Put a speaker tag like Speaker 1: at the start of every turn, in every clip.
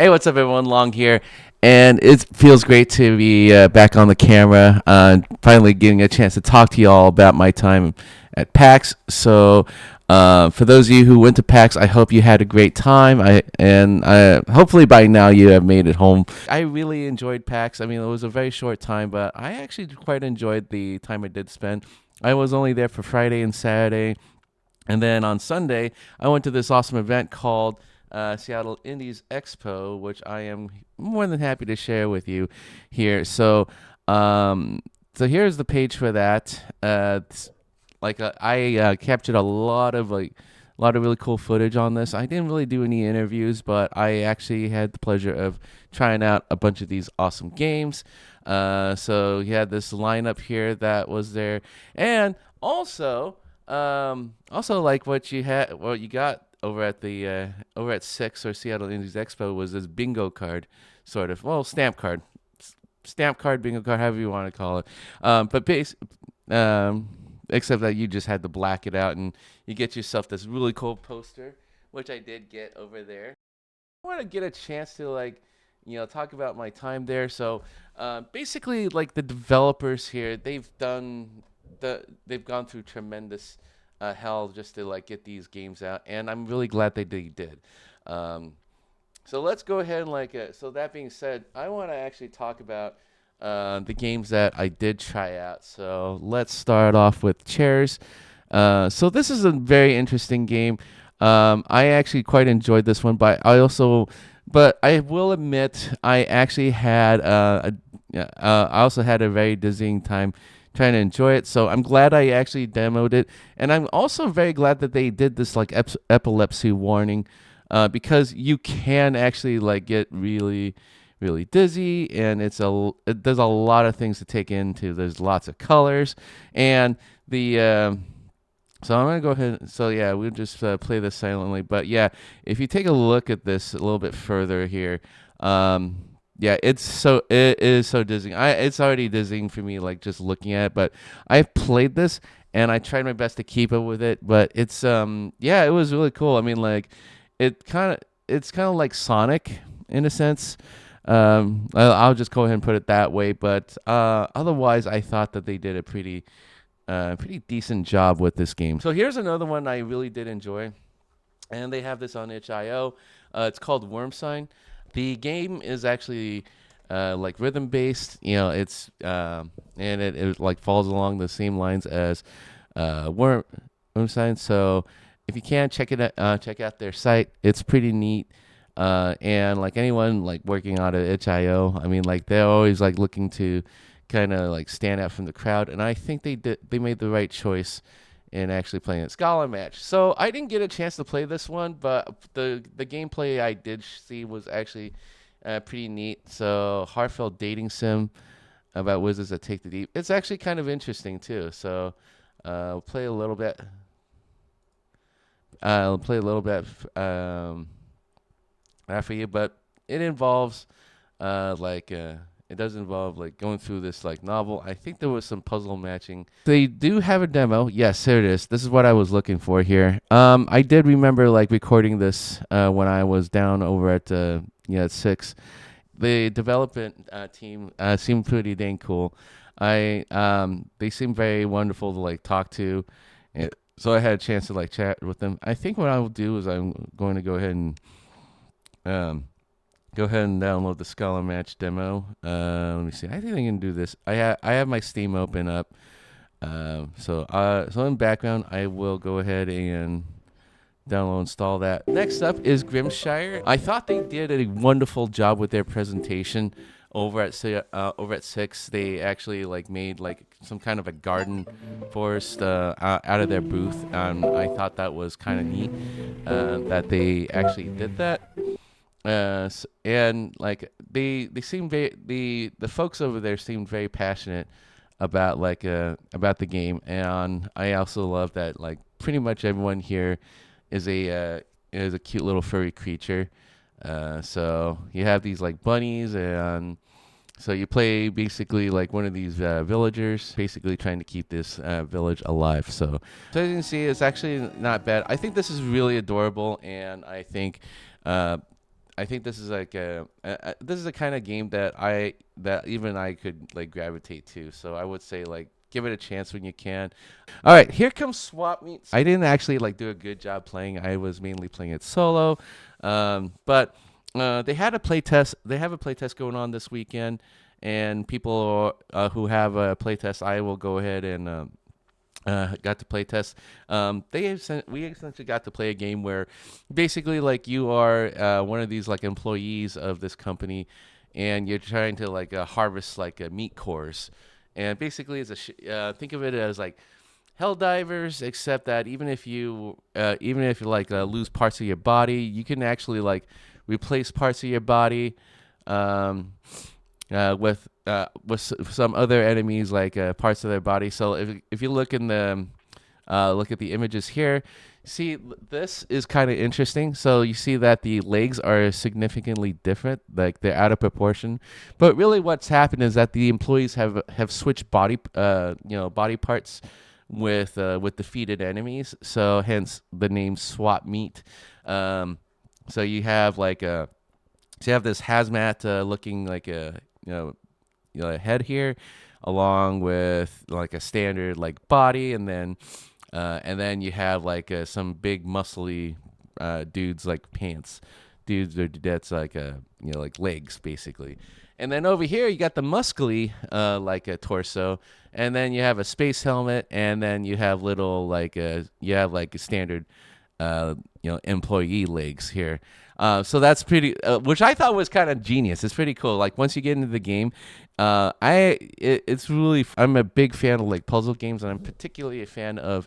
Speaker 1: Hey, what's up, everyone? Long here, and it feels great to be back on the camera. Finally, getting a chance to talk to you all about my time at PAX. For those of you who went to PAX, I hope you had a great time. Hopefully by now you have made it home. I really enjoyed PAX. I mean, it was a very short time, but I actually quite enjoyed the time I did spend. I was only there for Friday and Saturday. And then on Sunday, I went to this awesome event called Seattle Indies Expo, which I am more than happy to share with you here. So here's the page for that. I captured a lot of really cool footage on this. I didn't really do any interviews, but I actually had the pleasure of trying out a bunch of these awesome games. So you had this lineup here that was there, and also like what you got over at the over at Six or Seattle Indies Expo was this bingo card, sort of, well, stamp card, bingo card, however you want to call it. But base, except that you just had to black it out and you get yourself this really cool poster, which I did get over there. I want to get a chance to talk about my time there. Basically, like the developers here, they've gone through tremendous hell just to like get these games out, and I'm really glad they did. Um, so let's go ahead and so that being said, I want to actually talk about the games that I did try out. So let's start off with chairs. So this is a very interesting game. I actually quite enjoyed this one, but I will admit I actually had I also had a very dizzying time trying to enjoy it. So I'm glad I actually demoed it, and I'm also very glad that they did this like epilepsy warning, because you can actually like get really dizzy, and there's a lot of things to take into. There's lots of colors, and the so I'm gonna go ahead. So yeah, we'll just play this silently. But yeah, if you take a look at this a little bit further here, yeah, it is so dizzying. It's already dizzying for me, like just looking at it. But I've played this and I tried my best to keep up with it. But yeah, it was really cool. I mean, like it's kind of like Sonic in a sense. I'll just go ahead and put it that way. But otherwise, I thought that they did a pretty decent job with this game. So here's another one I really did enjoy, and they have this on itch.io. It's called Worm Sign. The game is actually like rhythm based. You know, and it like falls along the same lines as Worm Sign. So if you can check out their site. It's pretty neat. And like anyone like working on it itch.io, I mean, like they're always like looking to kind of like stand out from the crowd, and I think they made the right choice in actually playing it. Scholar Match. So I didn't get a chance to play this one, but the gameplay I did see was actually pretty neat. So heartfelt dating sim about wizards that take the deep. It's actually kind of interesting too. So I'll play a little bit. I'll play a little bit after you, but it involves it does involve like going through this like novel. I think there was some puzzle matching. They do have a demo. Yes, there it is. This is what I was looking for here. I did remember like recording this when I was down over at at Six. The development team seemed pretty dang cool. They seemed very wonderful to like talk to. So I had a chance to like chat with them. I think what I will do is I'm going to um, go ahead and download the Scholar Match demo. Let me see. I think I can do this. I have my Steam open up. So in background, I will go ahead and download install that. Next up is Grimshire. I thought they did a wonderful job with their presentation over at Six. They actually like made like some kind of a garden forest out of their booth. I thought that was kind of neat that they actually did that. And like they seem very the folks over there seemed very passionate about the game, and I also love that like pretty much everyone here is a cute little furry creature. So you have these like bunnies, and so you play basically like one of these villagers, basically trying to keep this village alive. So as you can see, it's actually not bad. I think this is really adorable, and I think I think this is like this is the kind of game that even I could like gravitate to. So I would say like give it a chance when you can. All right, here comes Swap Meets. I didn't actually like do a good job playing. I was mainly playing it solo, but they had a play test. They have a play test going on this weekend, and people who have a play test, I will go ahead and. Got to play test. We essentially got to play a game where basically like you are one of these like employees of this company, and you're trying to like harvest like meat cores, and basically it's think of it as like hell divers, except that even if you like lose parts of your body, you can actually like replace parts of your body. Um, with some other enemies like parts of their body. So if you look in the look at the images here, see this is kind of interesting. So you see that the legs are significantly different, like they're out of proportion. But really, what's happened is that the employees have switched body parts with defeated enemies. So hence the name Swap Meet. So you have like a so you have this hazmat looking like a you know a head here, along with like a standard like body, and then you have like some big muscly dudes like pants, dudes or dudettes like like legs basically. And then over here you got the muscly like a torso, and then you have a space helmet, and then you have little like you have like a standard employee legs here. So that's pretty, which I thought was kind of genius. It's pretty cool. Like once you get into the game, it's really. I'm a big fan of like puzzle games, and I'm particularly a fan of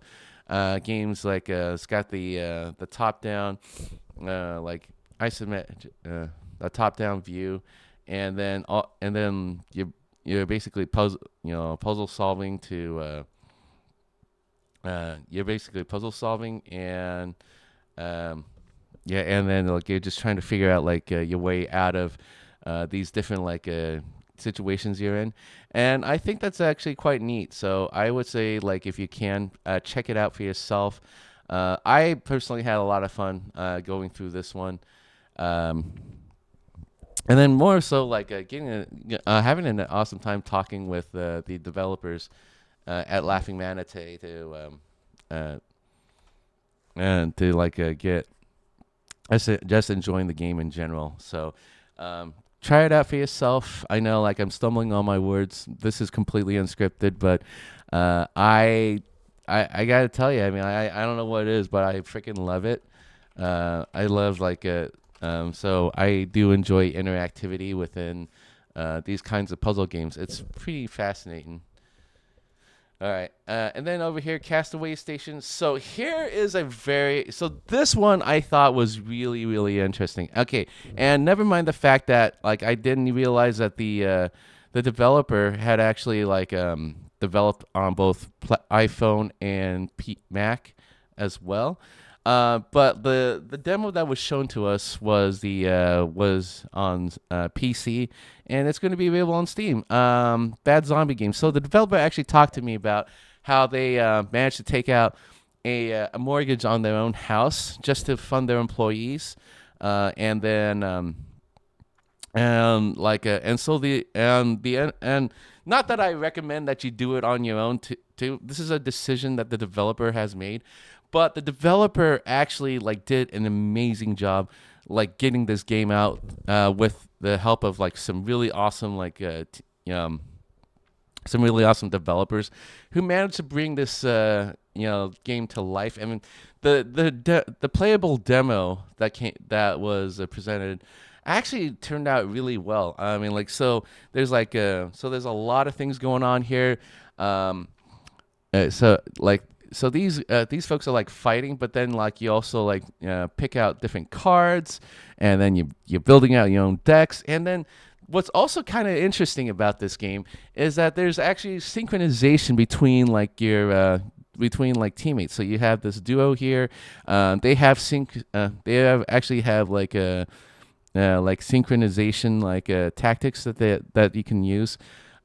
Speaker 1: games like it's got the top down, like isometric, a top down view, and then you're basically puzzle solving to. You're basically puzzle solving and yeah, and then like you're just trying to figure out like your way out of these different like situations you're in, and I think that's actually quite neat. So I would say like if you can check it out for yourself. I personally had a lot of fun going through this one, um, and then more so like having an awesome time talking with the developers at Laughing Manatee uh, to like get just enjoying the game in general. So try it out for yourself. I know like I'm stumbling on my words. This is completely unscripted, but I gotta tell you, I mean, I don't know what it is, but I freaking love it. I love like so I do enjoy interactivity within these kinds of puzzle games. It's pretty fascinating. All right. And then over here, Castaway Station. So here is so this one I thought was really, really interesting. Okay. And never mind the fact that, like, I didn't realize that the developer had actually, like, developed on both iPhone and Mac as well. But the demo that was shown to us was on PC, and it's going to be available on Steam. Bad Zombie Game. So the developer actually talked to me about how they managed to take out a mortgage on their own house just to fund their employees, and then and so and not that I recommend that you do it on your own. This is a decision that the developer has made. But the developer actually like did an amazing job, like getting this game out with the help of like some really awesome some really awesome developers who managed to bring this game to life. I mean, the playable demo that was presented actually turned out really well. I mean, like so there's a lot of things going on here. So like so these folks are like fighting, but then like you also like pick out different cards, and then you're building out your own decks. And then what's also kind of interesting about this game is that there's actually synchronization between like your between like teammates. So you have this duo here. They have actually have like a like synchronization like tactics that you can use,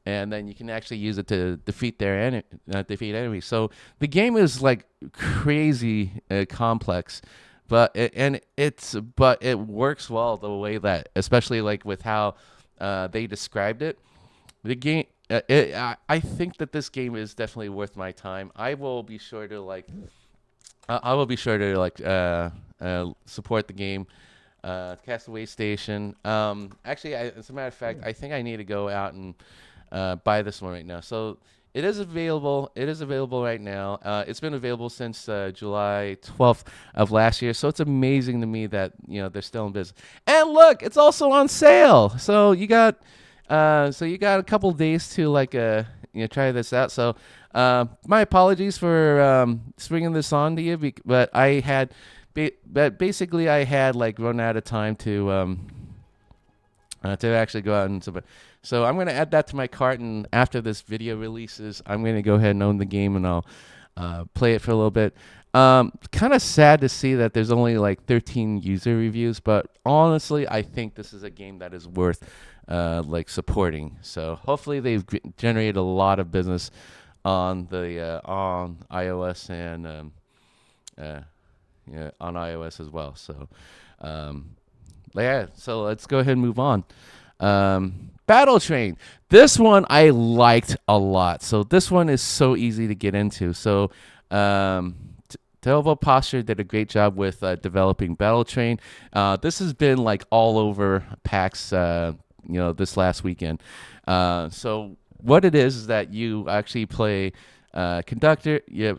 Speaker 1: and then you can actually use it to defeat defeat enemies. So the game is like crazy complex, but it works well the way that, especially like with how they described it. The game, I think that this game is definitely worth my time. I will be sure to like I will be sure to like support the game. Castaway Station. Actually, as a matter of fact, I think I need to go out and buy this one right now. So it is available. It is available right now. It's been available since July 12th of last year. So it's amazing to me that they're still in business. And look, it's also on sale. So you got a couple days to like try this out. So my apologies for springing this on to you, but but basically I had like run out of time to actually go out and so I'm gonna add that to my cart, and after this video releases, I'm gonna go ahead and own the game, and I'll play it for a little bit. Kind of sad to see that there's only like 13 user reviews, but honestly, I think this is a game that is worth like supporting. So hopefully they've generated a lot of business on the on iOS and on iOS as well. So yeah, so let's go ahead and move on. Battle Train. This one I liked a lot. So this one is so easy to get into. So Delvo Posture did a great job with developing Battle Train. This has been like all over PAX, this last weekend. So what it is that you actually play conductor. You're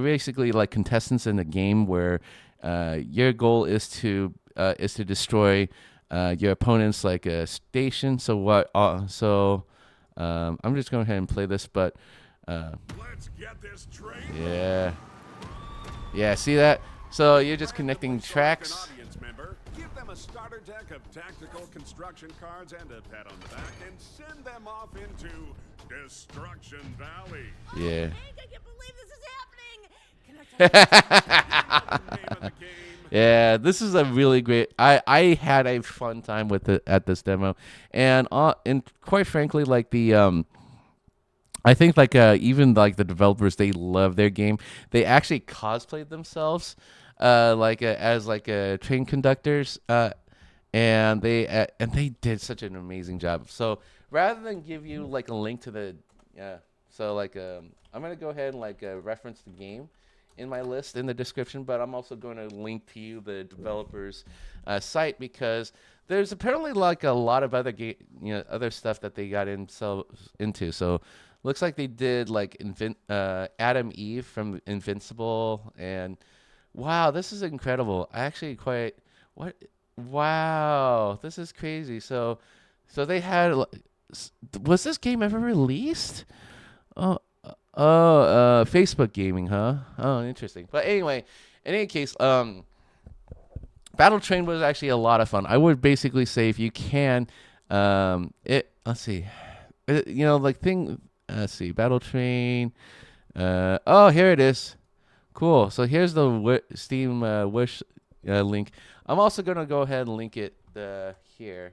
Speaker 1: basically like contestants in a game where your goal is to destroy your opponent's like a station. So what? I'm just going ahead and play this, but
Speaker 2: Let's get this train.
Speaker 1: Yeah. See that? So you're just connecting tracks.
Speaker 2: Give them a starter deck of tactical construction cards and a pat on the back, and send them off into Destruction Valley.
Speaker 1: Yeah.
Speaker 3: I can't believe this is happening.
Speaker 2: Name of the game.
Speaker 1: Yeah, this is a really great. I had a fun time with it at this demo, and quite frankly, like I think like even like the developers, they love their game. They actually cosplayed themselves as like train conductors, and they did such an amazing job. So rather than give you like a link to the I'm gonna go ahead and like reference the game in my list in the description, but I'm also going to link to you the developers site, because there's apparently like a lot of other other stuff that they got into. So looks like they did like Adam Eve from Invincible, and wow, this is incredible. I actually quite what wow, this is crazy. So they had, was this game ever released? Oh, Facebook gaming, huh? Oh, interesting. But anyway, in any case, Battle Train was actually a lot of fun. I would basically say if you can, let's see, let's see, Battle Train. Oh, here it is. Cool. So here's the Steam Wish link. I'm also gonna go ahead and link it here.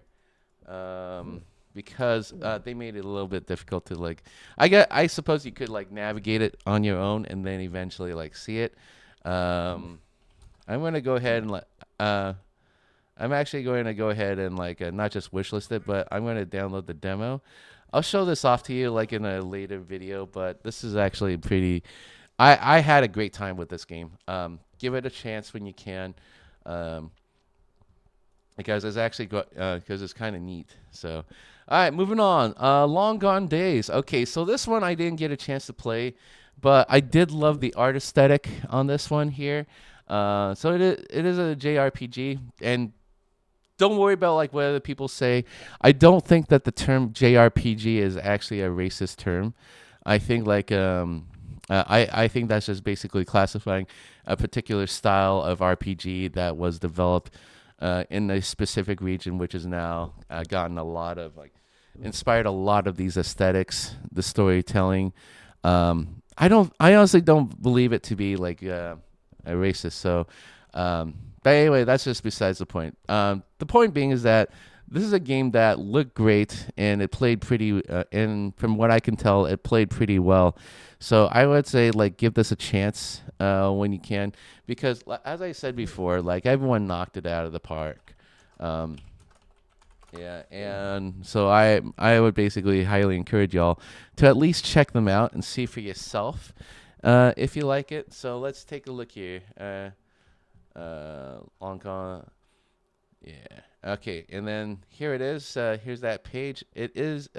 Speaker 1: Because they made it a little bit difficult to like. I suppose you could like navigate it on your own and then eventually like see it. I'm gonna go ahead and I'm actually going to go ahead and like not just wishlist it, but I'm going to download the demo. I'll show this off to you like in a later video, but this is actually pretty. I had a great time with this game. Give it a chance when you can. Because it's actually because it's kind of neat. So, all right, moving on. Long Gone Days. Okay, so this one I didn't get a chance to play, but I did love the art aesthetic on this one here. So it is a JRPG, and don't worry about like what other people say. I don't think that the term JRPG is actually a racist term. I think like I think that's just basically classifying a particular style of RPG that was developed in a specific region, which has now gotten a lot of like inspired a lot of these aesthetics, the storytelling. I honestly don't believe it to be like a racist. So, but anyway, that's just besides the point. The point being is that this is a game that looked great and it played pretty. And from what I can tell, it played pretty well. So I would say like give this a chance when you can, because as I said before, like everyone knocked it out of the park. Um, yeah, and so I would basically highly encourage y'all to at least check them out and see for yourself if you like it. So let's take a look here. Long Con. Yeah. Okay, and then here it is. Here's that page. It is.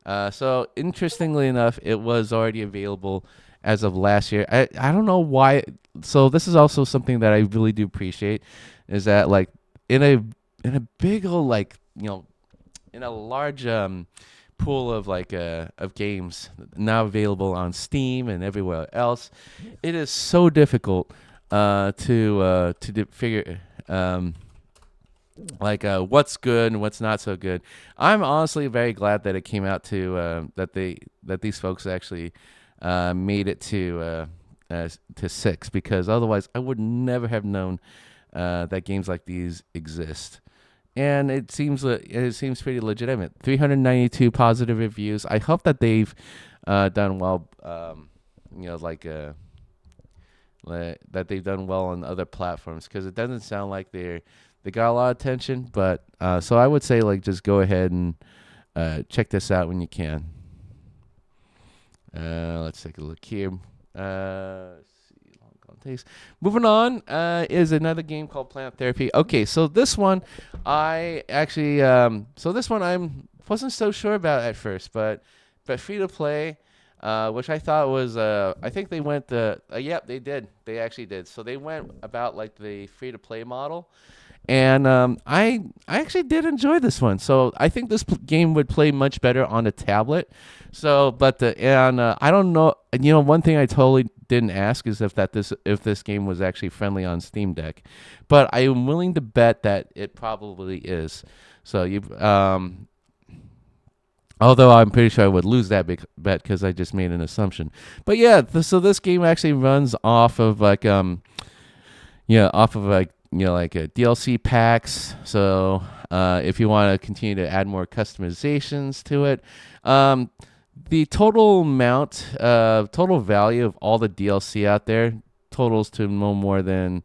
Speaker 1: So interestingly enough, it was already available as of last year. I don't know why. So this is also something that I really do appreciate, is that like in a big old like in a large pool of like of games now available on Steam and everywhere else, it is so difficult figure what's good and what's not so good. I'm honestly very glad that it came out to that these folks actually made it to 6, because otherwise I would never have known that games like these exist. And it seems pretty legitimate. 392 positive reviews. I hope that they've done well. That they've done well on other platforms, because it doesn't sound like they got a lot of attention. But so I would say like just go ahead and check this out when you can. Let's take a look here. Let's see, Long Gone Days. Moving on is another game called Plant Therapy. Okay, so this one I actually I'm wasn't so sure about at first, but free to play. Which I thought was, I think they went yep, they did. They actually did. So they went about like the free to play model, and I actually did enjoy this one. So I think this game would play much better on a tablet. So, but I don't know. One thing I totally didn't ask is if this game was actually friendly on Steam Deck, but I am willing to bet that it probably is. So although I'm pretty sure I would lose that bet because I just made an assumption. But yeah, so this game actually runs off of like like a DLC packs. So if you want to continue to add more customizations to it, the total total value of all the DLC out there totals to no more than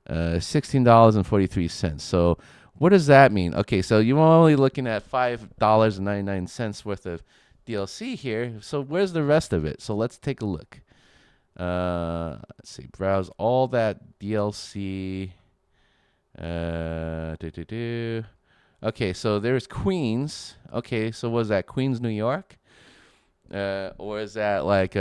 Speaker 1: $16.43. So what does that mean? Okay, so you're only looking at $5.99 worth of DLC here. So where's the rest of it? So let's take a look. Let's see. Browse all that DLC. Okay, so there's Queens. Okay, so was that Queens, New York? Or is that like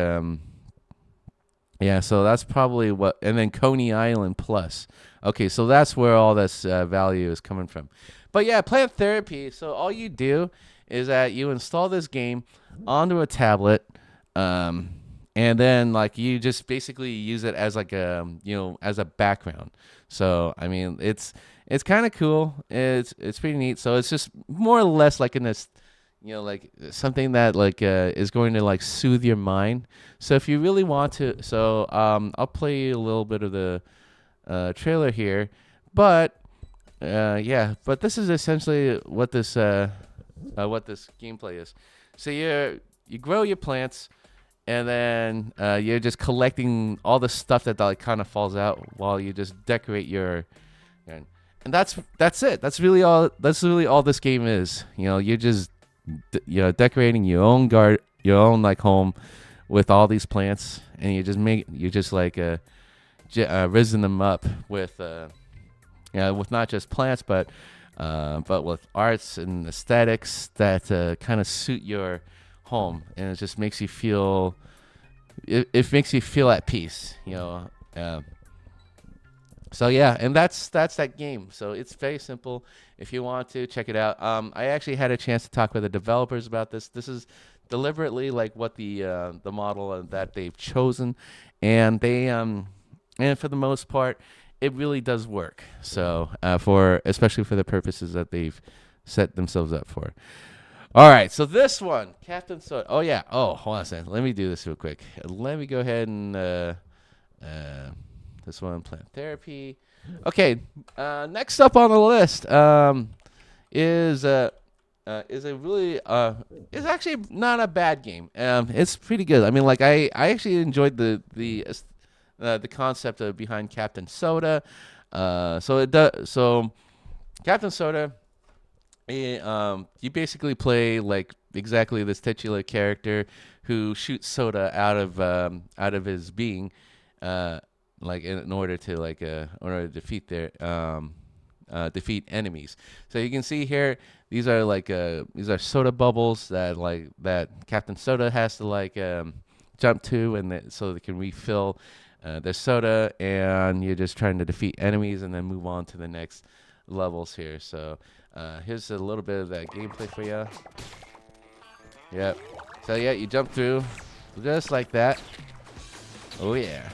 Speaker 1: yeah, so that's probably what, and then Coney Island Plus. Okay, so that's where all this value is coming from. But yeah, Plant Therapy. So all you do is that you install this game onto a tablet, and then like you just basically use it as like as a background. So I mean, it's kind of cool. It's pretty neat. So it's just more or less like like something that like is going to like soothe your mind. So if you really want to, so I'll play you a little bit of the trailer here, but yeah, but this is essentially what this gameplay is. So you grow your plants, and then you're just collecting all the stuff that like kind of falls out while you just decorate your. And that's it. That's really all. That's really all this game is. You're just decorating your own your own like home with all these plants, and you just like risen them up with with not just plants, but with arts and aesthetics that kind of suit your home, and it just makes you feel. It makes you feel at peace, So yeah, and that's that game. So it's very simple. If you want to check it out, I actually had a chance to talk with the developers about this. This is deliberately like what the model that they've chosen, and and for the most part, it really does work. So especially for the purposes that they've set themselves up for. All right, so this one, Captain Soda. Oh yeah. Oh, hold on a second. Let me do this real quick. Let me go ahead and this one, Plant Therapy. Okay, next up on the list. is a really is actually not a bad game. It's pretty good. I mean, like I actually enjoyed the concept of behind Captain Soda. So Captain Soda, you basically play like exactly this titular character who shoots soda out of his being, uh, like in order to defeat defeat enemies. So you can see here, these are soda bubbles that Captain Soda has to jump to, so they can refill their soda, and you're just trying to defeat enemies and then move on to the next levels here. So here's a little bit of that gameplay for you. Yep. So yeah, you jump through just like that. Oh yeah.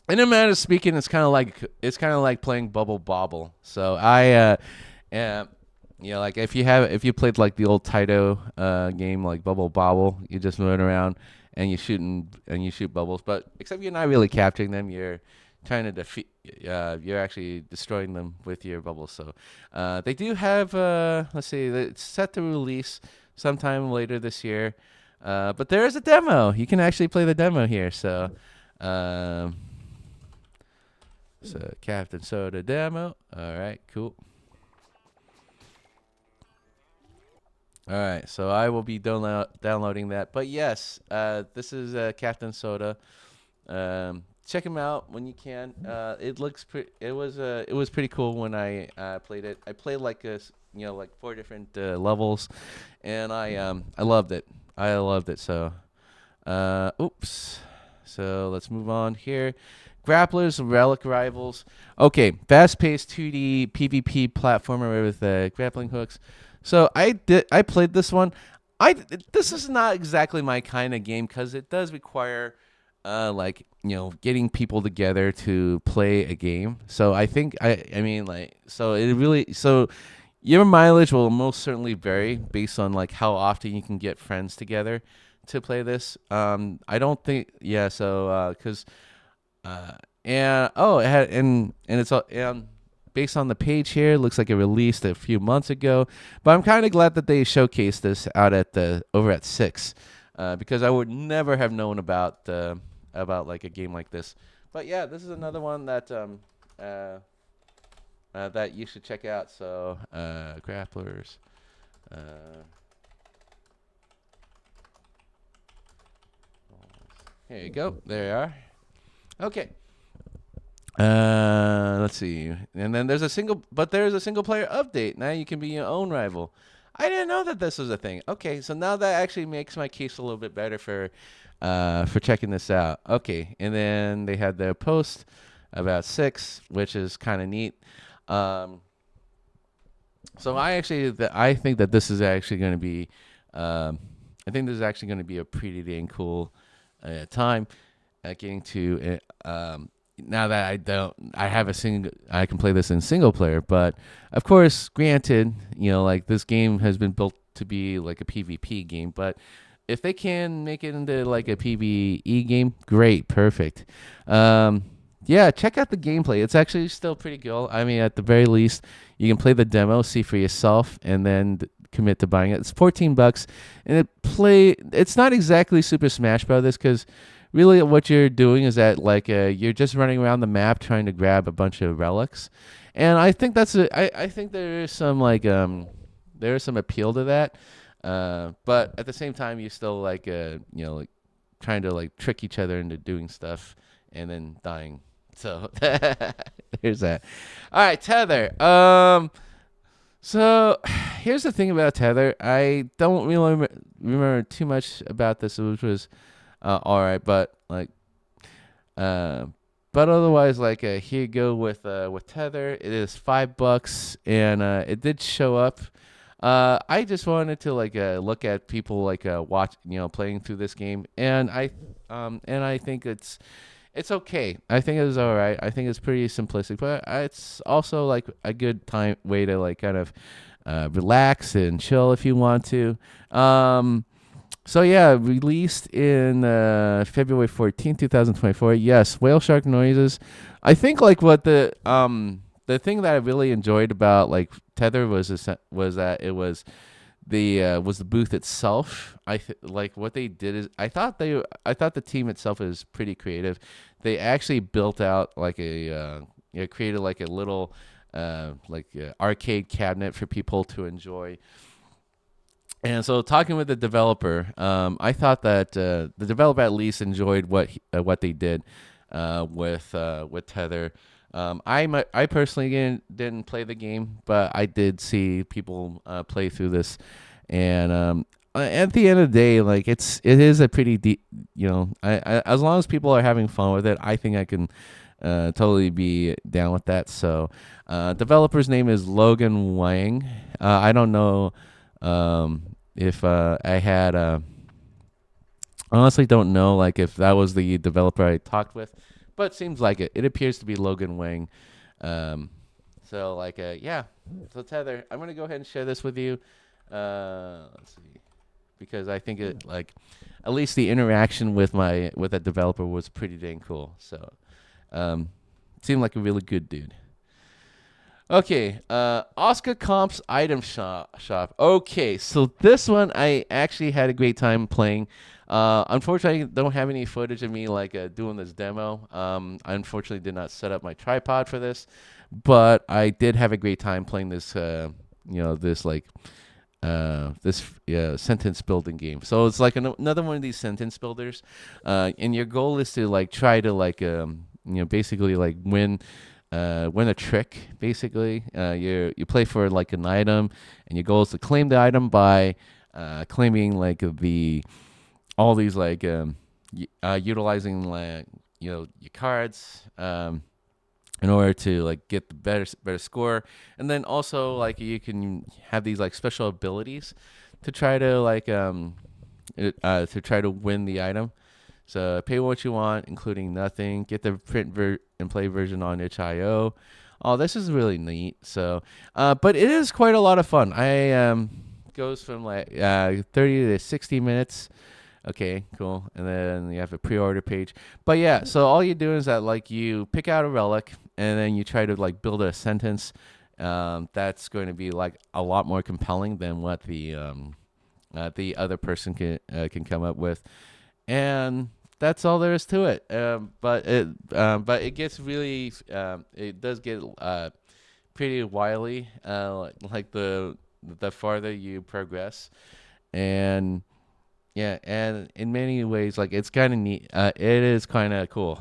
Speaker 1: In a manner of speaking, it's kind of like playing Bubble Bobble. So like if you played like the old Taito game like Bubble Bobble, you just run around and you shoot bubbles. But except you're not really capturing them, you're trying to defeat. You're actually destroying them with your bubbles. So they do have let's see, it's set to release sometime later this year. But there is a demo. You can actually play the demo here. Um, so Captain Soda demo. All right, cool. All right, so I will be downloading that. But yes, this is Captain Soda. Check him out when you can. It looks pretty. It was pretty cool when I played it. I played like like 4 different levels, and I loved it. I loved it. So, oops. So let's move on here. Grapplers, Relic Rivals. Okay, fast-paced 2D PvP platformer with grappling hooks. So I played this one. This is not exactly my kind of game because it does require getting people together to play a game. So I mean like so it really so your mileage will most certainly vary based on like how often you can get friends together to play this. I don't think yeah. So because and oh, it had and it's all and based on the page here, it looks like it released a few months ago. But I'm kind of glad that they showcased this out at the over at Six, because I would never have known about like a game like this. But yeah, this is another one that you should check out. So grapplers. Uh, Here you go. There you are. Okay. Let's see. And then there's a single player update. Now you can be your own rival. I didn't know that this was a thing. Okay, so now that actually makes my case a little bit better for checking this out. Okay, and then they had their post about Six, which is kind of neat. So I think that this is actually going to be I think this is actually going to be a pretty dang cool time getting to now that I can play this in single player, but of course, granted, like this game has been built to be like a PvP game, but if they can make it into like a PvE game, great, perfect. Yeah, check out the gameplay. It's actually still pretty cool. I mean, at the very least, you can play the demo, see for yourself, and then commit to buying it. It's $14, and it's not exactly Super Smash Brothers because really what you're doing is that you're just running around the map trying to grab a bunch of relics, and I think I think there is some there is some appeal to that, but at the same time you still trying to like trick each other into doing stuff and then dying. So there's that. All right, Tether. So here's the thing about Tether. I don't really remember too much about this, which was all right, but but otherwise, here you go with Tether. It is $5, and it did show up. I just wanted to look at people watch playing through this game, and I think it's okay. I think it's all right. I think it's pretty simplistic, but it's also like a good way to kind of relax and chill if you want to. So yeah, released in February 14th, 2024. Yes, whale shark noises. I think like what the thing that I really enjoyed about like Tether was that it was the booth itself. Like what they did is I thought the team itself is pretty creative. They actually built out like created like a little arcade cabinet for people to enjoy. And so, talking with the developer, I thought that the developer at least enjoyed what they did with Tether. I personally didn't play the game, but I did see people play through this, and at the end of the day, like it is a pretty deep, as long as people are having fun with it, I think I can totally be down with that. So, developer's name is Logan Wang. I don't know if I had honestly don't know like if that was the developer I talked with, but it seems like it. It appears to be Logan Wang. Um, yeah. So Tether, I'm gonna go ahead and share this with you. Let's see, because I think it like at least the interaction with that developer was pretty dang cool. So seemed like a really good dude. Okay, Oscar Comp's item shop. Okay, so this one I actually had a great time playing. Unfortunately, I don't have any footage of me like doing this demo. I unfortunately did not set up my tripod for this, but I did have a great time playing this. This sentence building game. So it's like another one of these sentence builders, and your goal is to like try to like basically like win a trick. Basically, you play for like an item, and your goal is to claim the item by claiming like the all these like utilizing like your cards in order to like get the better score, and then also like you can have these like special abilities to try to like to try to win the item. So pay what you want, including nothing. Get the and play version on itch.io. Oh, this is really neat. So, but it is quite a lot of fun. I goes from like 30 to 60 minutes. Okay, cool. And then you have a pre-order page. But yeah, so all you do is that like you pick out a relic and then you try to like build a sentence that's going to be like a lot more compelling than what the other person can come up with, and that's all there is to it. But it gets really it does get pretty wily like the farther you progress, and yeah, and in many ways like it's kind of neat. It is kind of cool.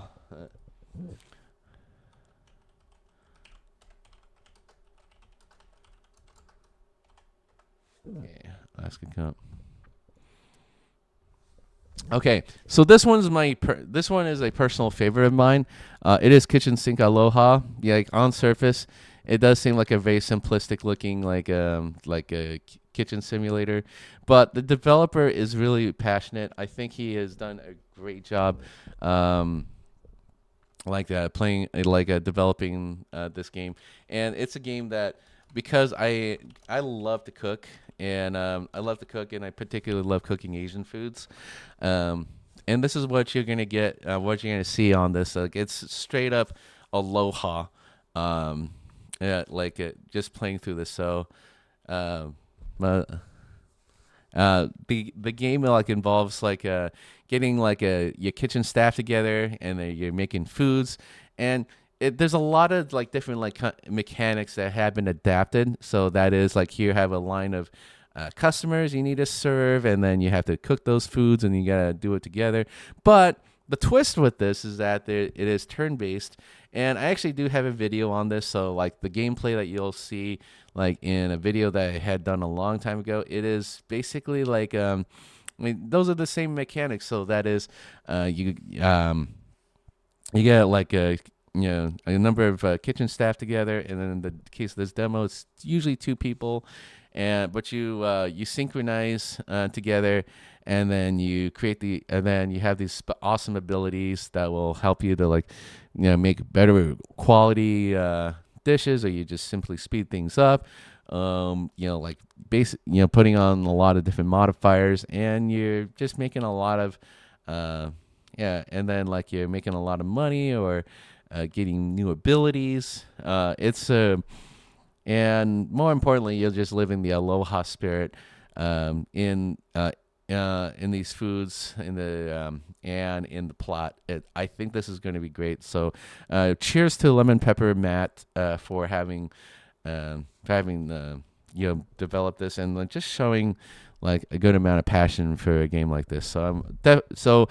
Speaker 1: Yeah, ask a comp. Okay, so this one is a personal favorite of mine. It is Kitchen Sink Aloha. Yeah, like on surface, it does seem like a very simplistic looking like a kitchen simulator, but the developer is really passionate. I think he has done a great job. Playing developing this game, and it's a game that because I love to cook, and I love to cook, and I particularly love cooking Asian foods. um, and this is what you're gonna get, what you're gonna see on this. Like it's straight up aloha. um, just playing through this. So um, uh, the game like involves like getting like your kitchen staff together, and you're making foods, and there's a lot of like different like mechanics that have been adapted. So that is like here have a line of customers you need to serve, and then you have to cook those foods, and you gotta do it together. But the twist with this is that it is turn based, and I actually do have a video on this. So like the gameplay that you'll see like in a video that I had done a long time ago, it is basically like I mean those are the same mechanics. So that is you get like a number of kitchen staff together, and then in the case of this demo, it's usually two people, and but you synchronize together, and then and then you have these awesome abilities that will help you to like make better quality dishes, or you just simply speed things up, like basic, putting on a lot of different modifiers, and you're just making a lot of, and then like you're making a lot of money or getting new abilities. And more importantly, you're just living the aloha spirit um, in uh, in these foods, in the and in the plot. I think this is going to be great. So, cheers to Lemon Pepper Matt for having developed this, and like just showing like a good amount of passion for a game like this. So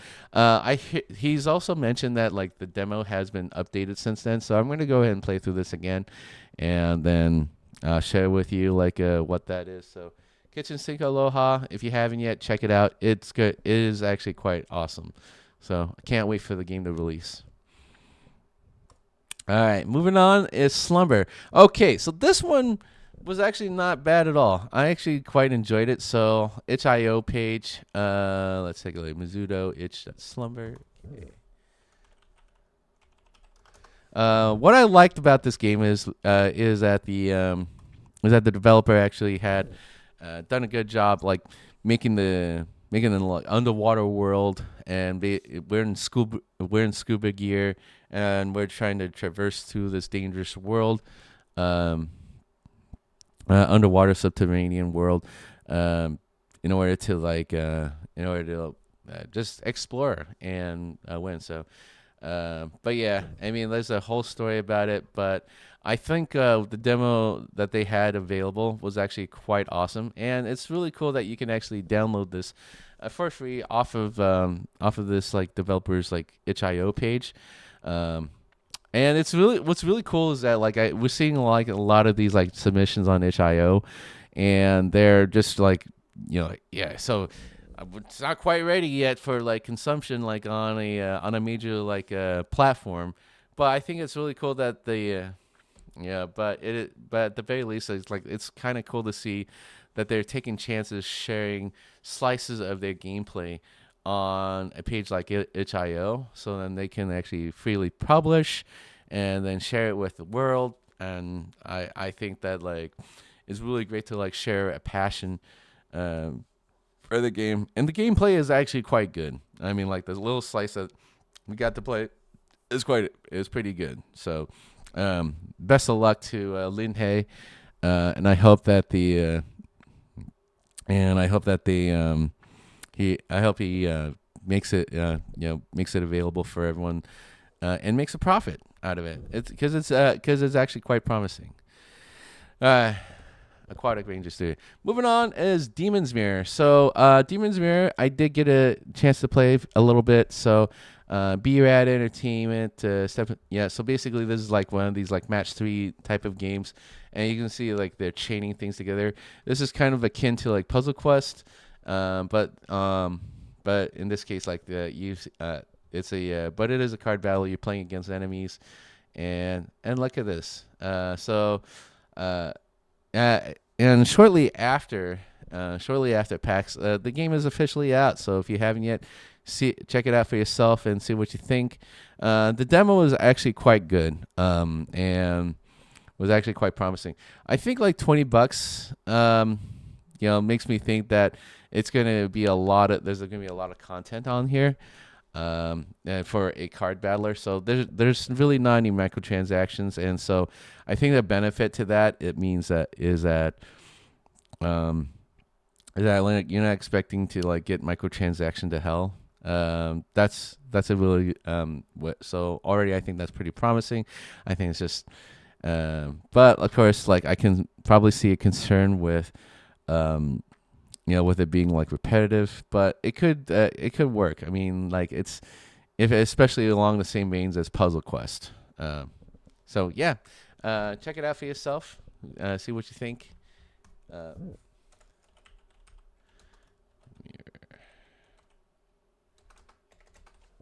Speaker 1: he's also mentioned that like the demo has been updated since then. So I'm going to go ahead and play through this again, and then share with you like what that is. So Kitchen Sink Aloha, if you haven't yet, check it out. It's good. It is actually quite awesome. So I can't wait for the game to release. All right, moving on is Slumber. Okay, so this one was actually not bad at all. I actually quite enjoyed it. So itch.io page. Let's take a look. Mizuto itch.slumber. Okay. What I liked about this game is that the developer actually had done a good job like making an like underwater world, and we're in scuba gear, and we're trying to traverse through this dangerous world, um, underwater subterranean world, um, in order to just explore and win. So but yeah, I mean, there's a whole story about it, but I think the demo that they had available was actually quite awesome, and it's really cool that you can actually download this for free off of this like developers like itch.io page. Um, and what's really cool is that like we're seeing like a lot of these like submissions on itch.io, and they're just like yeah. So it's not quite ready yet for like consumption like on a major like platform, but I think it's really cool that yeah, but at the very least it's kind of cool to see that they're taking chances sharing slices of their gameplay on a page like itch.io, so then they can actually freely publish and then share it with the world. And I think that like it's really great to like share a passion um, for the game, and the gameplay is actually quite good. I mean, like the little slice that we got to play is pretty good. So, best of luck to Lin Hay, and I hope that he makes it available for everyone, and makes a profit out of it. It's actually quite promising. Uh, Aquatic Ranger Studio. Moving on is Demon's Mirror. So, Demon's Mirror, I did get a chance to play a little bit. So, B-Rad Entertainment. So basically, this is like one of these like match 3 type of games, and you can see like they're chaining things together. This is kind of akin to like Puzzle Quest, but in this case, like but it is a card battle. You're playing against enemies, and look at this. Uh, and shortly after PAX, the game is officially out. So if you haven't yet, check it out for yourself and see what you think. The demo was actually quite good, and was actually quite promising. I think like $20, makes me think that it's gonna be there's gonna be a lot of content on here. For a card battler, so there's really not any microtransactions, and so I think the benefit to that it means that um like, you're not expecting to like get microtransaction to hell. That's a really so already I think that's pretty promising. I think it's just but of course like I can probably see a concern with with it being like repetitive, but it could work. I mean, like especially along the same veins as Puzzle Quest. So yeah, check it out for yourself. See what you think.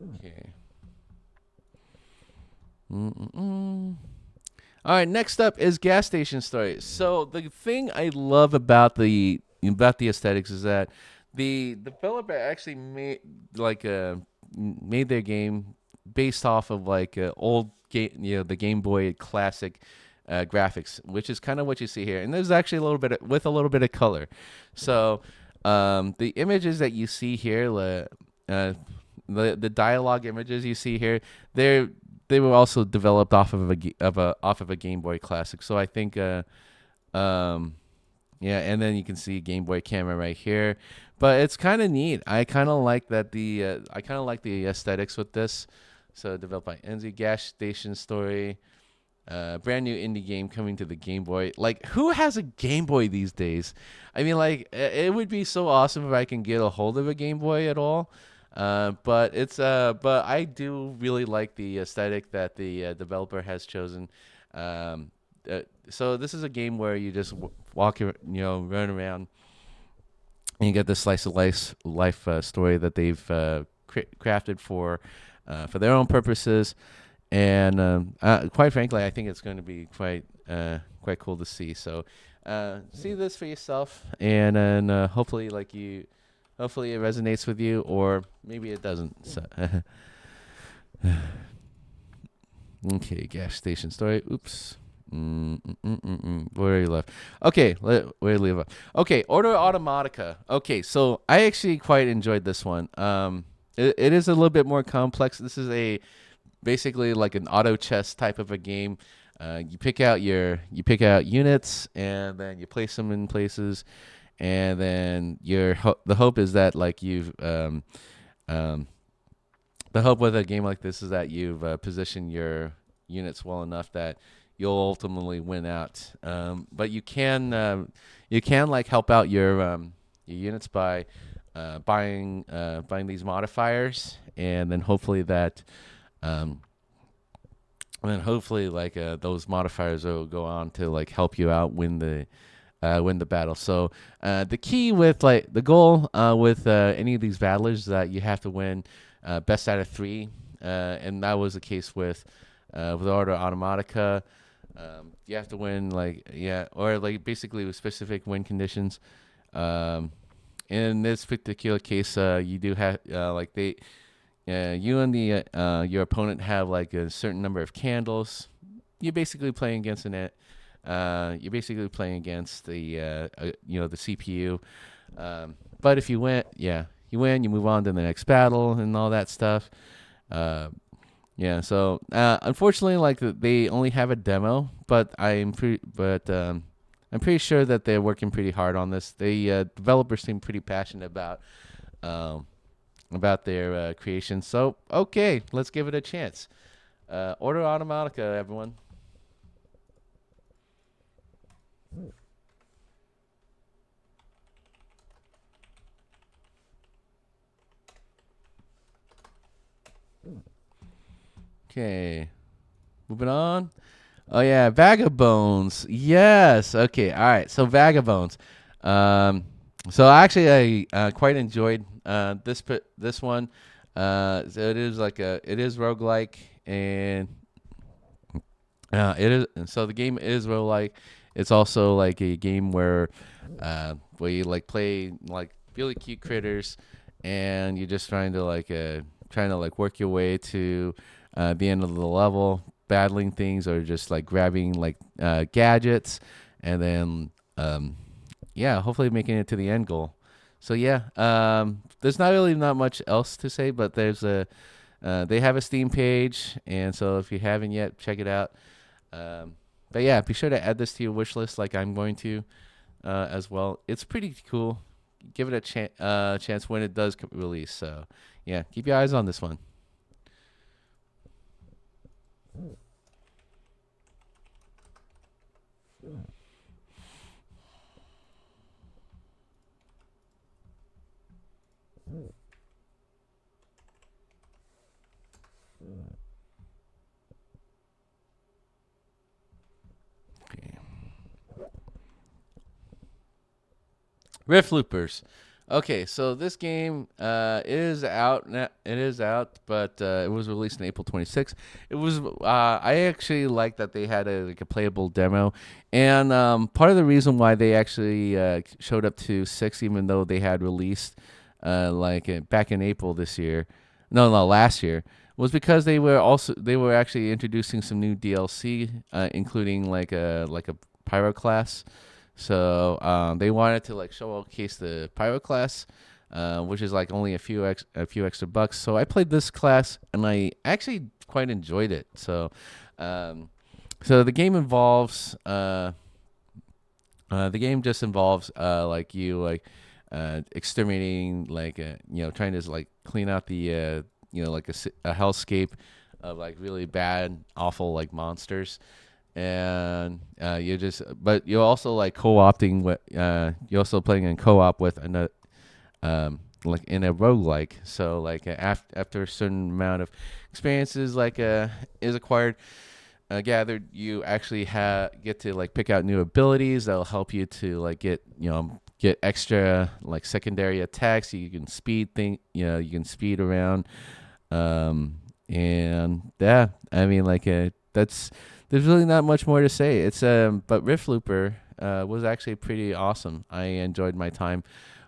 Speaker 1: Okay. Mm-mm-mm. All right, next up is gas station stories. So the thing I love about the aesthetics is that the developer actually made their game based off of like old game, the Game Boy Classic graphics, which is kind of what you see here. And there's actually a little bit with a little bit of color. So the images that you see here, the dialogue images you see here, they were also developed off of a Game Boy Classic. So I think yeah, and then you can see Game Boy camera right here. But it's kind of neat. I kind of like that I kind of like the aesthetics with this. So developed by NZ Gas Station Story. Brand new indie game coming to the Game Boy. Like, who has a Game Boy these days? I mean, like, it would be so awesome if I can get a hold of a Game Boy at all. But I do really like the aesthetic that the developer has chosen. So this is a game where you just walk, run around, and you get this slice of life story that they've crafted for their own purposes. And quite frankly, I think it's going to be quite cool to see. So see this for yourself, and then hopefully hopefully it resonates with you, or maybe it doesn't. So okay, gas station story. Oops. Where you left? Okay, where you leave off? Okay, Order Automatica. Okay, so I actually quite enjoyed this one. It is a little bit more complex. This is basically like an auto chess type of a game. You pick out units, and then you place them in places, and then the hope is that the hope with a game like this is that you've positioned your units well enough that you'll ultimately win out. But you can help out your units by buying these modifiers, and then hopefully that. And then hopefully, those modifiers will go on to help you out win the battle. So the key with the goal with any of these battlers is that you have to win best out of 3, and that was the case with Order Automatica. You have to win basically with specific win conditions. In this particular case, you do have you and your opponent have a certain number of candles. You're basically playing against you're basically playing against the CPU. But if you win, you win. You move on to the next battle and all that stuff. So unfortunately, they only have a demo, but I'm pretty sure that they're working pretty hard on this. The developers seem pretty passionate about their creation. So, okay, let's give it a chance. Order Automatica, everyone. Okay, moving on. Oh yeah, Vagabonds. Yes. Okay. All right. So Vagabonds. So actually, I quite enjoyed this one. So it is roguelike, and it is. And so the game is roguelike. It's also like a game where you play really cute critters, and you're just trying to work your way to the end of the level, battling things, or just grabbing gadgets, and then hopefully making it to the end goal. So there's not much else to say, but they have a Steam page, and so if you haven't yet, check it out. But yeah, be sure to add this to your wish list, like I'm going to as well. It's pretty cool. Give it a chance when it does release. So yeah, keep your eyes on this one. Okay. Rift Loopers. Okay, so this game is out. It is out, but it was released on April 26th. It was. I actually like that they had a playable demo, and part of the reason why they actually showed up to 6, even though they had released back in April this year, no, last year, was because they were actually introducing some new DLC, including like a pyro class. So they wanted to like showcase the pyro class, which is like only a few extra bucks. So I played this class and I actually quite enjoyed it. Um, so the game just involves like you like exterminating like trying to like clean out the like a hellscape of like really bad awful like monsters, and but you're also like co-opting with you're also playing in co-op with another like in a roguelike. So like after a certain amount of experiences like is acquired, gathered, you actually get to like pick out new abilities that'll help you to like get extra like secondary attacks. You can you can speed around, and yeah, I mean like that's there's really not much more to say. It's but Rift Looper was actually pretty awesome. I enjoyed my time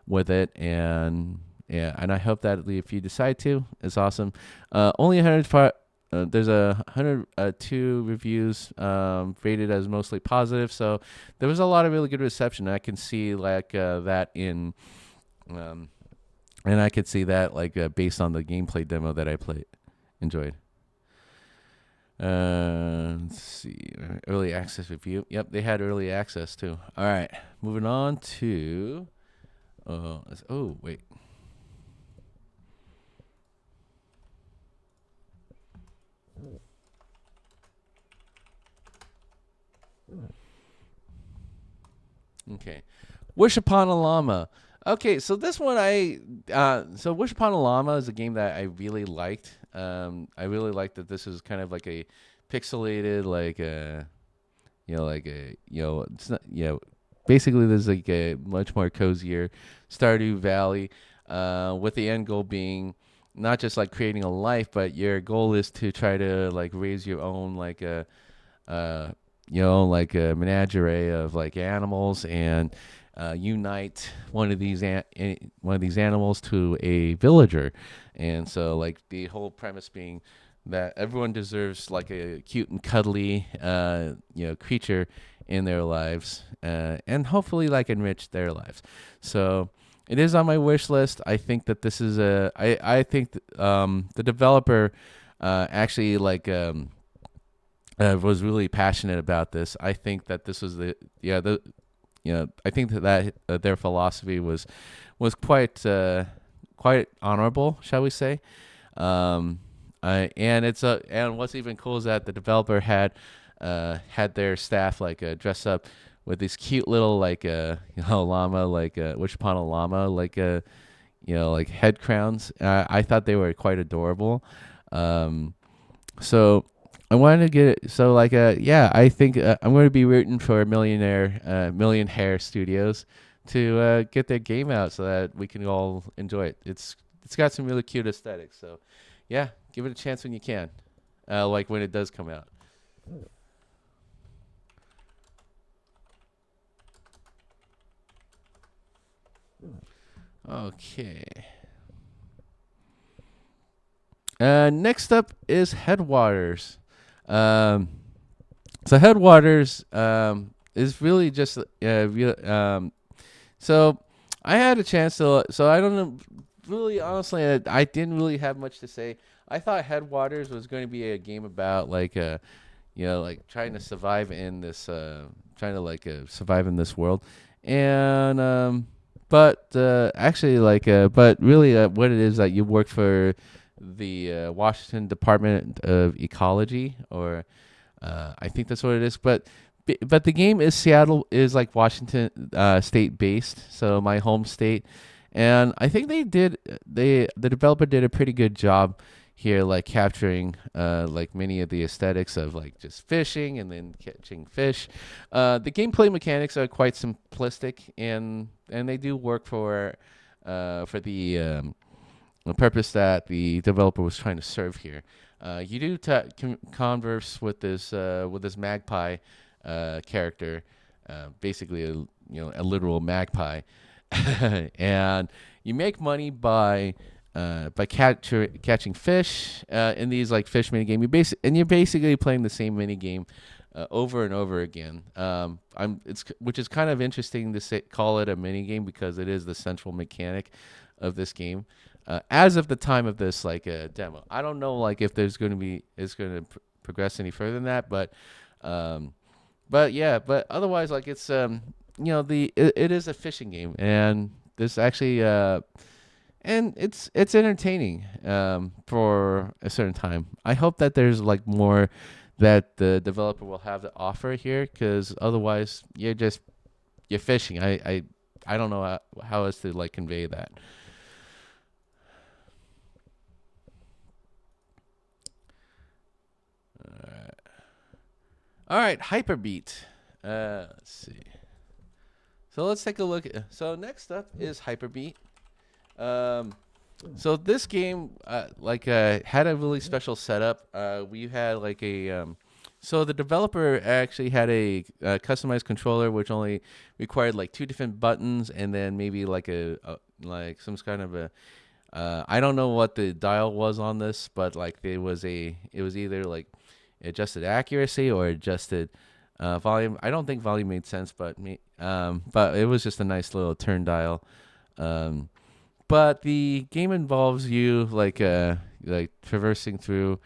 Speaker 1: with it, and yeah, and I hope that if you decide to, it's awesome. Only 105. There's 102 reviews rated as mostly positive, so there was a lot of really good reception. I can see like that in, um, and I could see that like based on the gameplay demo that I enjoyed. Let's see, early access review. Yep, they had early access too. All right, moving on to. Oh wait. Okay. Wish Upon a Llama. Okay, so this one so Wish Upon a Llama is a game that I really liked. I really liked that this is kind of like a pixelated like a like a it's not basically there's like a much more cozier Stardew Valley, with the end goal being not just like creating a life, but your goal is to try to like raise your own like a uh, like a menagerie of like animals, and unite one of these animals to a villager. And so like the whole premise being that everyone deserves like a cute and cuddly creature in their lives, and hopefully like enrich their lives. So it is on my wish list. I think that this is I think the developer actually was really passionate about this. I think that this was I think that their philosophy was quite honorable, shall we say? Um, and what's even cool is that the developer had their staff like dress up with these cute little like llama like wish upon a llama like like head crowns. I thought they were quite adorable. Um, so I wanted to get it. So like yeah, I think I'm going to be rooting for Million Hair Studios to get their game out so that we can all enjoy it. It's got some really cute aesthetics. So yeah, give it a chance when you can. Like when it does come out. Okay. Next up is Headwaters. Um, so Headwaters is really just so I had a chance to. So I don't know. Really, honestly, I didn't really have much to say. I thought Headwaters was going to be a game about like like trying to survive in this trying to like survive in this world, and but actually like but really what it is that you work for the Washington Department of Ecology, or I think that's what it is. But the game is Seattle is like Washington state based, so my home state, and I think the developer did a pretty good job here, like capturing like many of the aesthetics of like just fishing and then catching fish. The gameplay mechanics are quite simplistic, and they do work for the purpose that the developer was trying to serve here. You do converse with this magpie character, basically a literal magpie, and you make money by by catching fish in these like fish mini game. You're basically playing the same mini game over and over again. Which is kind of interesting to call it a mini game because it is the central mechanic of this game. As of the time of this demo, I don't know like if there's going to be it's going to progress any further than that, but yeah, but otherwise like it's it is a fishing game, and this actually and it's entertaining for a certain time. I hope that there's like more that the developer will have to offer here, because otherwise you're fishing. I don't know how else to like convey that. All right, Hyperbeat. Let's see. So let's take a look. So next up is Hyperbeat. So this game, had a really special setup. We had like so the developer actually had a customized controller which only required like two different buttons, and then maybe like like some kind of a I don't know what the dial was on this, but like it was either like adjusted accuracy or adjusted volume. I don't think volume made sense, but but it was just a nice little turn dial. But the game involves you like traversing through,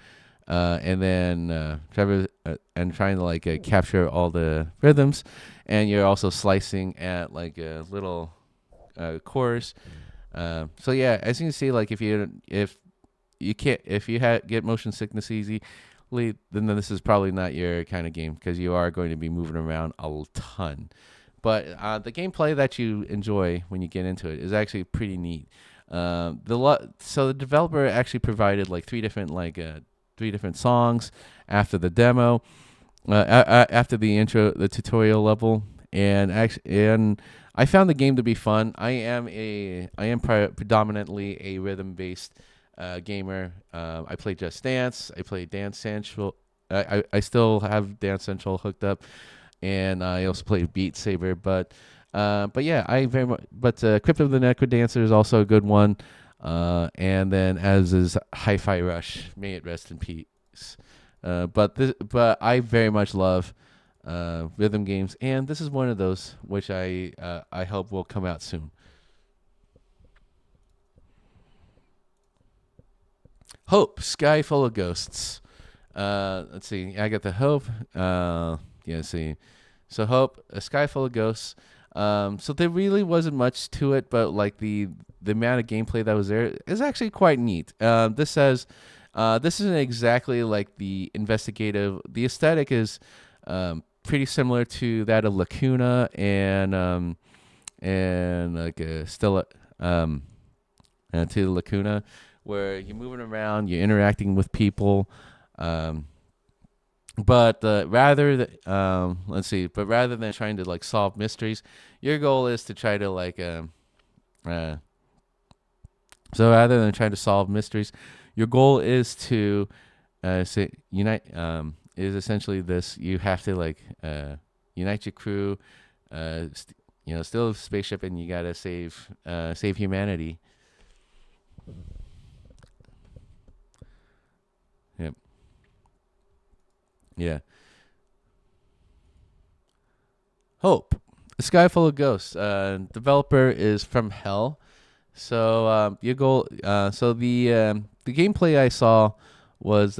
Speaker 1: and then and trying to like capture all the rhythms, and you're also slicing at like a little chorus. So yeah, as you can see, like if you get motion sickness easily, then this is probably not your kind of game, because you are going to be moving around a ton. But the gameplay that you enjoy when you get into it is actually pretty neat. So the developer actually provided like three different songs after the demo, after the tutorial level, and I found the game to be fun. I am predominantly a rhythm based gamer. I play Just Dance. I play Dance Central. I still have Dance Central hooked up, and I also play Beat Saber. But yeah, I very much. But Crypt of the Necro Dancer is also a good one. And then as is Hi-Fi Rush. May it rest in peace. But I very much love rhythm games, and this is one of those which I hope will come out soon. Hope, Sky Full of Ghosts. Let's see. I got the Hope. Yeah, let's see. So Hope, A Sky Full of Ghosts. So there really wasn't much to it, but like the amount of gameplay that was there is actually quite neat. This isn't exactly like the investigative. The aesthetic is pretty similar to that of Lacuna and like still to Lacuna, where you're moving around, you're interacting with people. But rather than trying to like solve mysteries, your goal is to try to like so rather than trying to solve mysteries, your goal is to say unite. Is essentially this: you have to like unite your crew, steal a spaceship, and you gotta save humanity. Yep. Yeah. Hope, A Sky Full of Ghosts. Developer is From Hell. So your goal. So the gameplay I saw was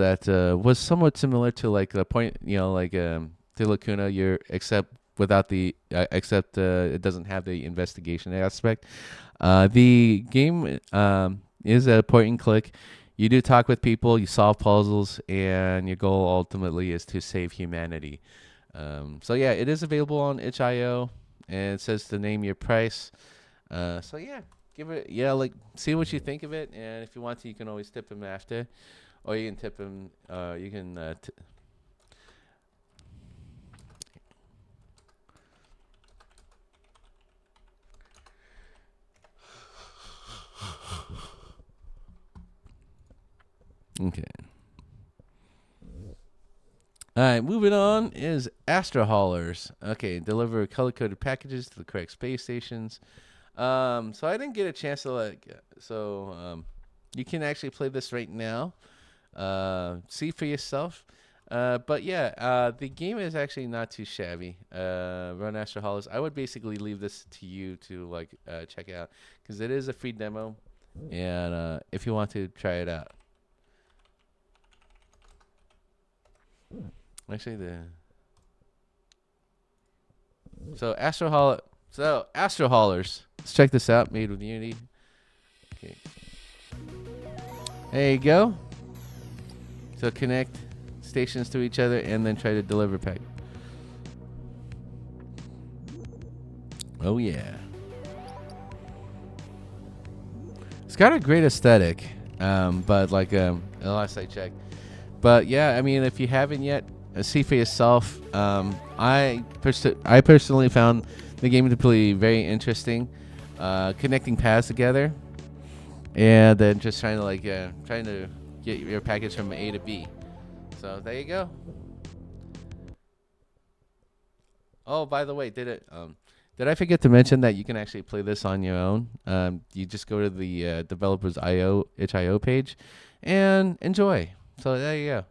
Speaker 1: somewhat similar to like the point, to Lacuna. Except it doesn't have the investigation aspect. The game is a point and click. You do talk with people, you solve puzzles, and your goal ultimately is to save humanity. So yeah, it is available on itch.io, and it says to name your price. So yeah, see what you think of it, and if you want to, you can always tip him after, or you can tip him. You can. Okay. All right, moving on is Astro Haulers. Okay, deliver color-coded packages to the correct space stations. So I didn't get a chance to You can actually play this right now. See for yourself. But yeah, the game is actually not too shabby. Run Astro Hollows. I would basically leave this to you to like check out because it is a free demo, and if you want to try it out. Actually, Astro Haulers. Let's check this out. Made with Unity. Okay. There you go. So connect stations to each other and then try to deliver pack. Oh yeah. It's got a great aesthetic, but like the last I checked. But yeah, I mean, if you haven't yet, see for yourself. I personally found the game to be very interesting, connecting paths together, and then just trying to get your package from A to B. So there you go. Oh, by the way, did I forget to mention that you can actually play this on your own? You just go to the developers itch.io page and enjoy. So there you go.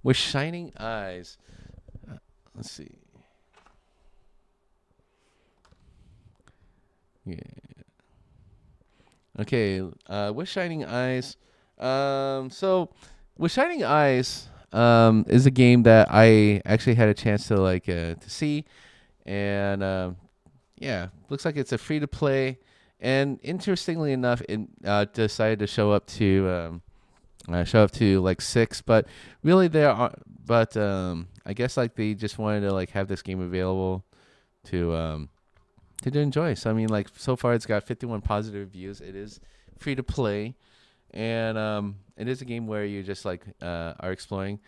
Speaker 1: With shining eyes. Let's see. Yeah. Okay. With shining eyes. So with shining eyes, is a game that I actually had a chance to to see, and yeah, looks like it's a free to play. And interestingly enough, it decided to show up to like 6, but really there are, but I guess like they just wanted to like have this game available to enjoy. So I mean, like so far it's got 51 positive reviews. It is free to play, and it is a game where you just like are exploring,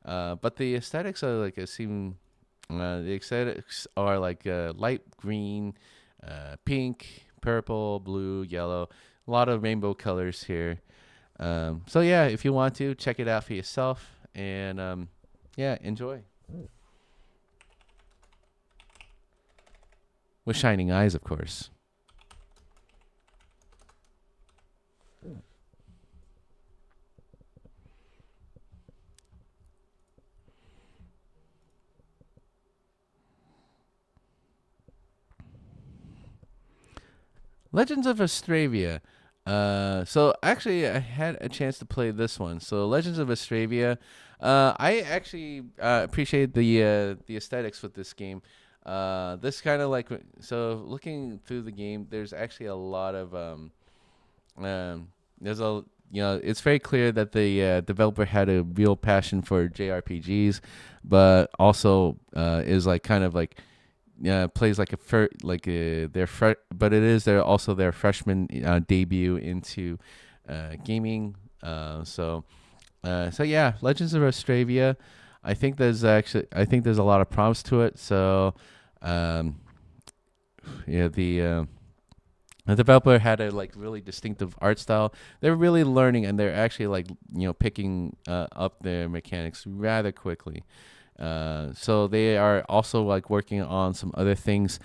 Speaker 1: but the aesthetics are like the aesthetics are like light green, pink, purple, blue, yellow, a lot of rainbow colors here. So yeah, if you want to check it out for yourself, and yeah, enjoy. With shining eyes, of course. Legends of Astravia. So actually, I had a chance to play this one. So Legends of Astravia. I actually appreciate the aesthetics with this game. This kind of like so looking through the game, there's actually a lot of there's a it's very clear that the developer had a real passion for JRPGs, but also is like kind of like plays like but it is their freshman debut into gaming. So yeah, Legends of Astravia. I think there's a lot of promise to it. So yeah, the developer had a like really distinctive art style. They're really learning, and they're actually like picking up their mechanics rather quickly. So they are also like working on some other things,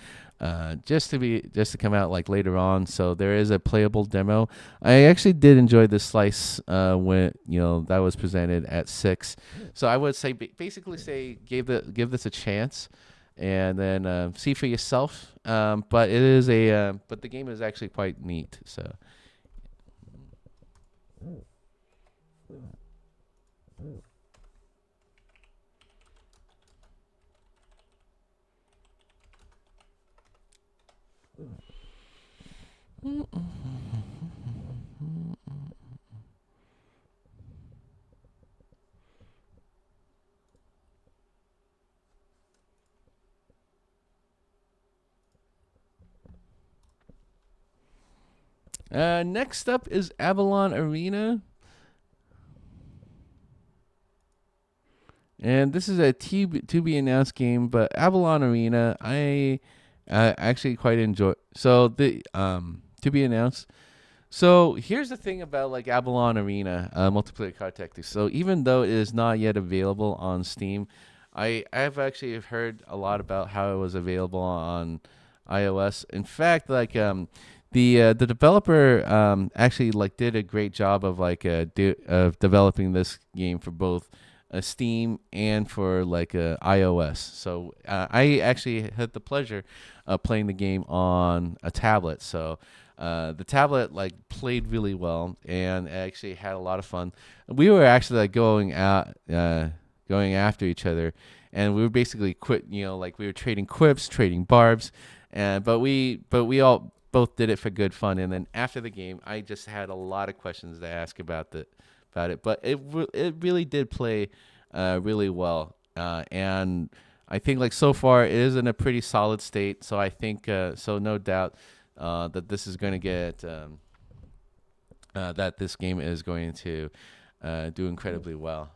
Speaker 1: just to come out like later on. So there is a playable demo. I actually did enjoy the slice when that was presented at 6. So I would say basically say give this a chance, and then see for yourself. But the game is actually quite neat. So. Next up is Avalon Arena. And this is a to be announced game, but Avalon Arena, I actually quite enjoy. So the to be announced. So here's the thing about like Avalon Arena multiplayer card tactics. So even though it is not yet available on Steam, I've actually heard a lot about how it was available on iOS. In fact, the developer actually like did a great job of of developing this game for both Steam and for iOS. So I actually had the pleasure of playing the game on a tablet. So the tablet like played really well and actually had a lot of fun. We were actually like going after each other, and we were basically we were trading quips, trading barbs, and but we all both did it for good fun. And then after the game, I just had a lot of questions to ask about it. But it really did play really well, and I think like so far it is in a pretty solid state. So I think so no doubt that this is going to get that this game is going to do incredibly well.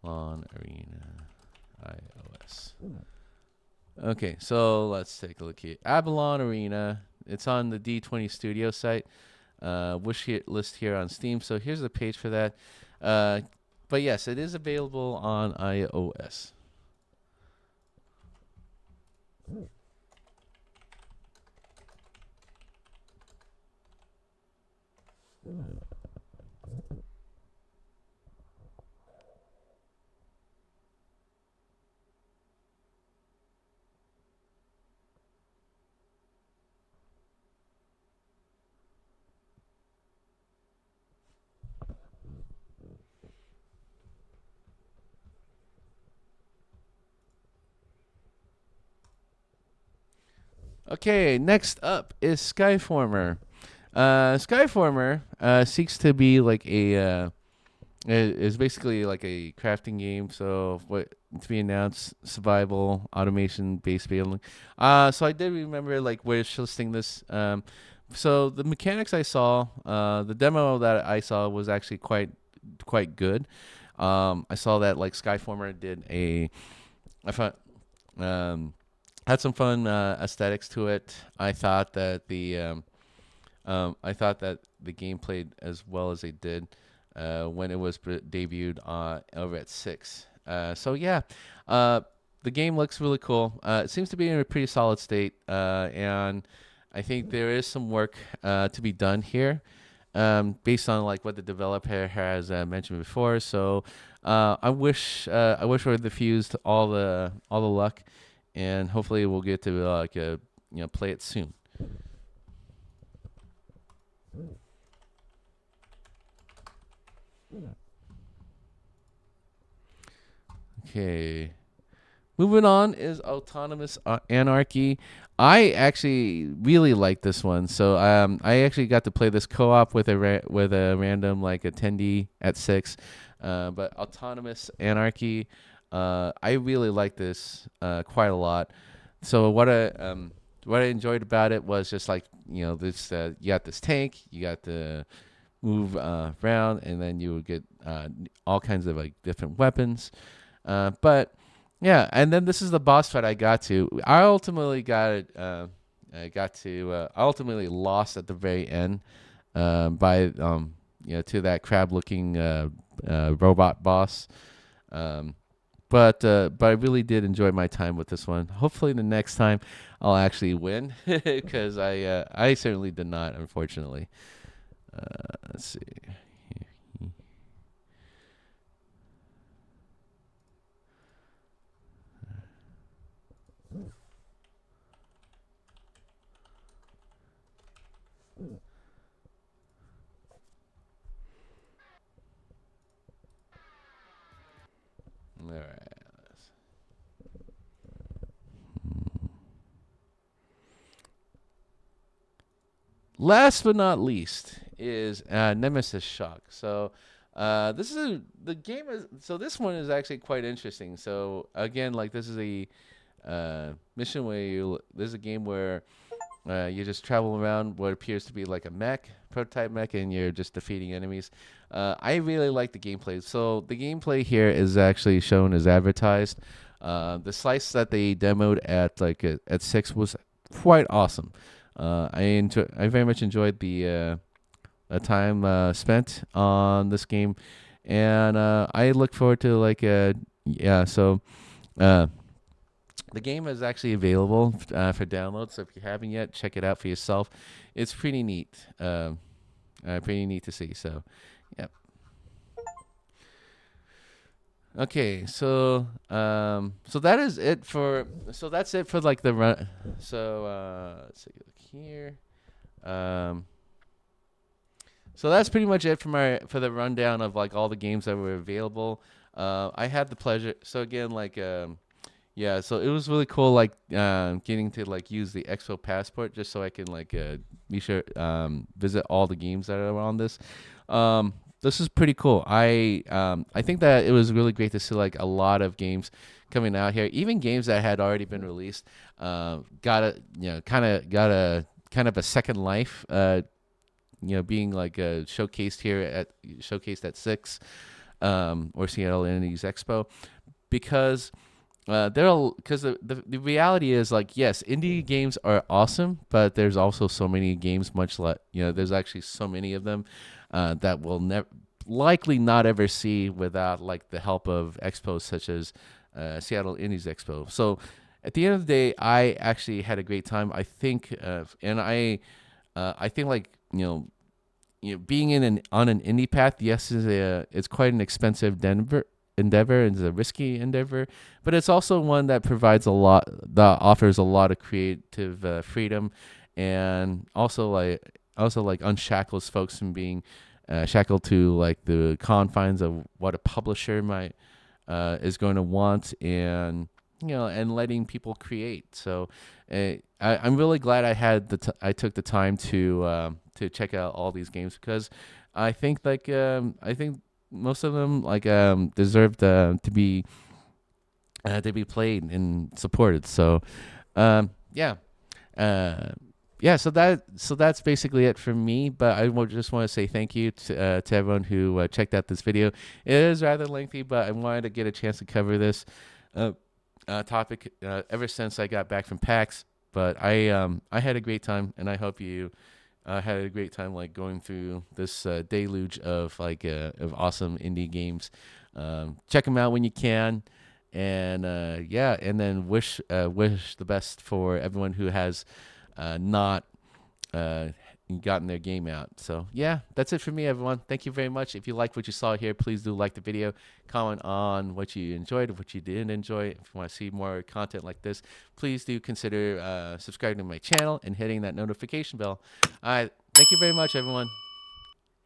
Speaker 1: Lawn Arena iOS. Okay, so let's take a look here. Avalon Arena. It's on the D20 Studio site. List here on Steam. So here's the page for that. But yes, it is available on iOS. Okay, next up is Skyformer. Skyformer seeks to be like is basically like a crafting game. So what to be announced, survival, automation, base building. So I did remember like wish listing this. So the mechanics I saw, the demo that I saw was actually quite good. I saw that like Skyformer did I found um, had some fun aesthetics to it. I thought that the game played as well as they did when it was debuted over at 6. So yeah, uh, the game looks really cool. It seems to be in a pretty solid state, and I think there is some work to be done here, based on like what the developer has mentioned before. So I wish we diffused all the luck, and hopefully we'll get to play it soon. Okay. Moving on is Autonomous Anarchy. I actually really like this one. So I actually got to play this co-op with with a random like attendee at 6. But Autonomous Anarchy, I really like this quite a lot. So what I enjoyed about it was just like this you got this tank, you got to move around, and then you would get all kinds of like different weapons. But yeah, and then this is the boss fight I got to. I ultimately got it. I ultimately lost at the very end by to that crab-looking robot boss. Um, but I really did enjoy my time with this one. Hopefully, the next time I'll actually win because I certainly did not, unfortunately. Let's see. All right. Last but not least is Nemesis Shock. So the game is so this one is actually quite interesting. So again, like this is a mission where this is a game where you just travel around what appears to be like a mech, prototype mech, and you're just defeating enemies. I really like the gameplay. So the gameplay here is actually shown as advertised. The slice that they demoed at 6 was quite awesome. I very much enjoyed the time spent on this game, and I look forward to yeah. So uh, The game is actually available for download, so if you haven't yet, check it out for yourself. It's pretty neat. Pretty neat to see. So, yep. Okay, so that is it for. So that's it for like the run. So let's see look here. Um, so that's pretty much it for the rundown of like all the games that were available. I had the pleasure. So again, like yeah, so it was really cool, like getting to like use the Expo passport just so I can like be sure visit all the games that are on this. This is pretty cool. I think that it was really great to see like a lot of games coming out here, even games that had already been released. Got a kind of a second life. Being like showcased here at showcased at six or Seattle Indies Expo because because the reality is like yes indie games are awesome but there's also so many games much like there's actually so many of them that we'll never likely not ever see without like the help of expos such as Seattle Indies Expo. So at the end of the day I actually had a great time. I think and I think like being in an on an indie path, yes, it's quite an expensive endeavor and it's a risky endeavor, but it's also one that provides a lot, that offers a lot of creative freedom, and also like unshackles folks from being shackled to like the confines of what a publisher might is going to want, and and letting people create. So I'm really glad I took the time to check out all these games because I think most of them like deserved to be played and supported. So yeah. Uh, yeah, so that's basically it for me. But just want to say thank you to everyone who checked out this video. It is rather lengthy, but I wanted to get a chance to cover this topic ever since I got back from PAX. But I had a great time, and I hope you had a great time like going through this deluge of awesome indie games. Check them out when you can, and yeah, and then wish the best for everyone who has not uh, gotten their game out. So yeah, that's it for me, everyone. Thank you very much. If you liked what you saw here, please do like the video, comment on what you enjoyed, what you didn't enjoy. If you want to see more content like this, please do consider subscribing to my channel and hitting that notification bell. All right, thank you very much, everyone.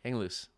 Speaker 1: Hang loose.